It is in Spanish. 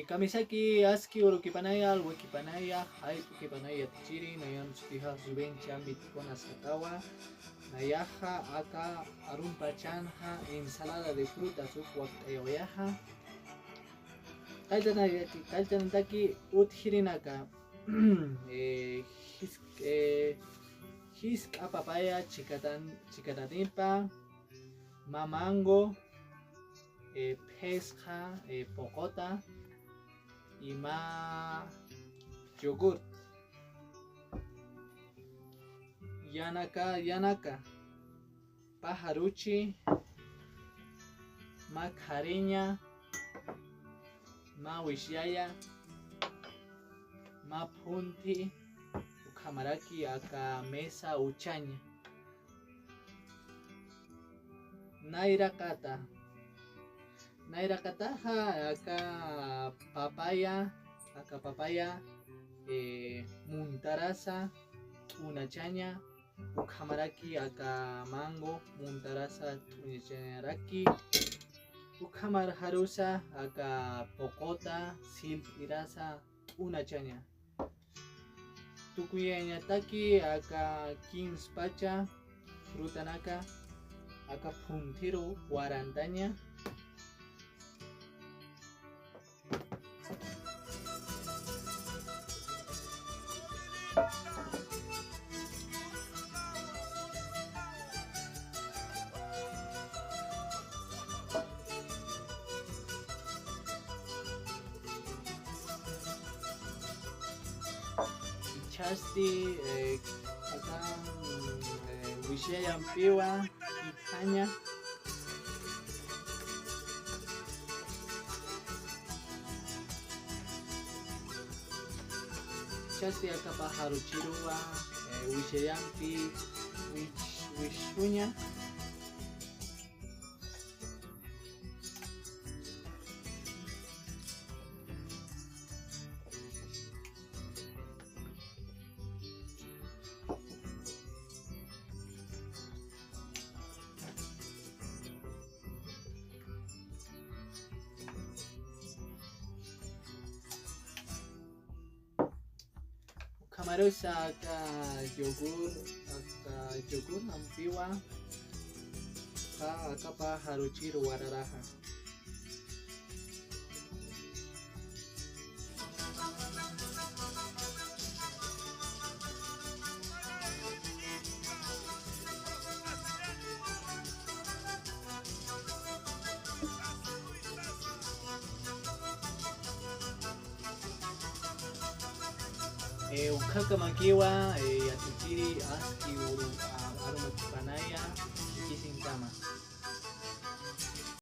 Kamisaki aski urukipanaya alwikipanaya haypukipanaya tichiri nayan sutiha subenchi ambit con asatawa nayaja aka arumpa chanja ensalada de frutas ukwaktayoyaja kaltanataki uthirinaka hiska papaya chicatanipa mamango pesca pocota y más yogurt yanaka pajaruchi macareña ma wishyaya ma punti ukamaraki aka mesa uchaña nairakataja aka papaya muntarasa unachaña ukamaraki aka mango muntarasa tuñachanaraki ukamar harusa aka pocota silpirasa unachaña tukuyañataki aka kinspacha frutanaka aka puntiro warantaña chasti acá wishyaya piwa ijaña chasti acá pájaro chiruwa wishyayampi wishuña Kamarusa aka yogur ampiwa aka pájaro chiru wararaja ukaka makiwa atichiri aski uru arumakipanaya ikisintama